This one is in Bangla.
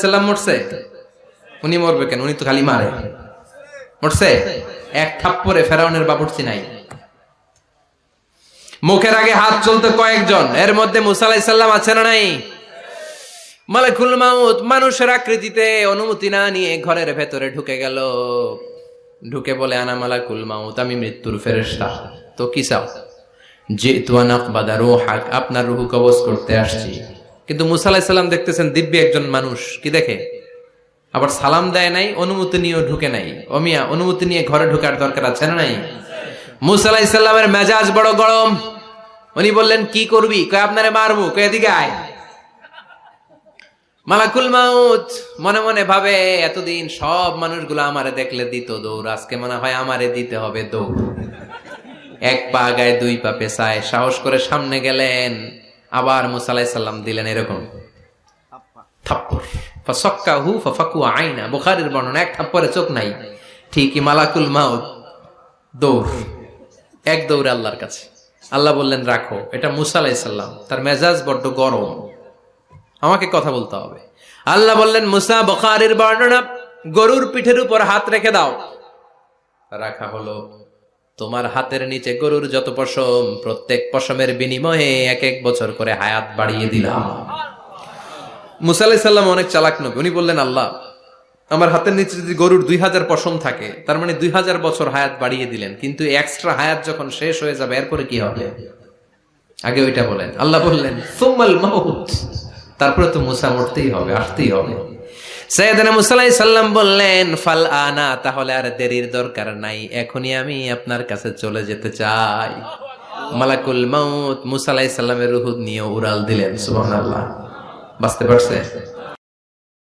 সাল্লাম মরছে, উনি মরবে কেন? উনি তো খালি মারে। মরছে এক থাপ্পড়ে ফেরাউনের বাবুর্চি নাই। মুখের আগে হাত চলতে কয়েকজন, এর মধ্যে মুসা আলাইহিস সালাম আছে না নাই? মালাকুল মাউত মানুষের আকৃতিতে অনুমতি না নিয়ে ঘরের ভেতরে ঢুকে গেল। ঢুকে বলে, আনা মালাকুল মাউত, আমি মৃত্যুর ফেরেশতা। তো কি চাও? জিতু আন আকবাদা রূহাক, আপনার রূহ কবজ করতে আসছি। কিন্তু মুসা আলাইহিস সালাম দেখতেছেন দিব্যি একজন মানুষ, কি দেখে? আবার সালাম দেয় নাই, অনুমতি নিয়েও ঢুকে নাই। অমিয়া অনুমতি নিয়ে ঘরে ঢোকার দরকার আছে না নাই? মুসা আলাইহিস সালামের মেজাজ বড় গরম। উনি বললেন, কি করবি? কয়, আপনারে মারবো। কয়, এদিকে আয়। মালাকুল মাউত মনে মনে ভাবে, এতদিন সব মানুষগুলো আমারে দেখলে দিত দৌড়, আজকে মনে হয় আমারে দিতে হবে দৌড়। এক পা গায়ে দুই পা পেছায় সাহস করে সামনে গেলেন। আবার মুসা আলাইহিস সালাম দিলেন এরকম থাপ্পড়। ফাসাক্কাহু ফাফাকু আইনা, বুখারীর বর্ণনা, এক থাপ্পড়ে চোখ নাই। ঠিকই মালাকুল মাউত দৌড়, এক দৌড়ে আল্লাহর কাছে। আল্লাহ বললেন, রাখো, এটা মুসা আলাইহিস সালাম, তার মেজাজ বড্ড গরম, আমাকে কথা বলতে হবে। আল্লাহ বললেন, মুসা, বুখারীর বর্ণনা, গরুর পিঠের উপর হাত রেখে দাও। রাখা হলো। তোমার হাতের নিচে গরুর যত পশম, প্রত্যেক পশমের বিনিময়ে এক এক বছর করে হায়াত বাড়িয়ে দিলাম। মুসা আলাইহিস সালাম অনেক চালাক নবী। উনি বললেন, আল্লাহ, আমার হাতের নিচে যদি গরুর 2000 পশম থাকে, তার মানে 2000 বছর হায়াত বাড়িয়ে দিলেন, কিন্তু এক্সট্রা হায়াত যখন শেষ হয়ে যাবে এরপরে কি হবে? আগে ওইটা বলেন। আল্লাহ বললেন, সুম্মাল মাউত, তারপরে তো মুসা মরতেই হবে, আসতেই হবে। সাইয়েদনা মুসা আলাইহিস সালাম বললেন, ফাল আনা, তাহলে আর দেরির দরকার নাই, এখনই আমি আপনার কাছে চলে যেতে চাই। মালাকুল মাউত মুসা আলাইহিস সালামের রূহ নিয়ে উড়াল দিলেন। সুবহানাল্লাহ। বাঁচতে পারছে?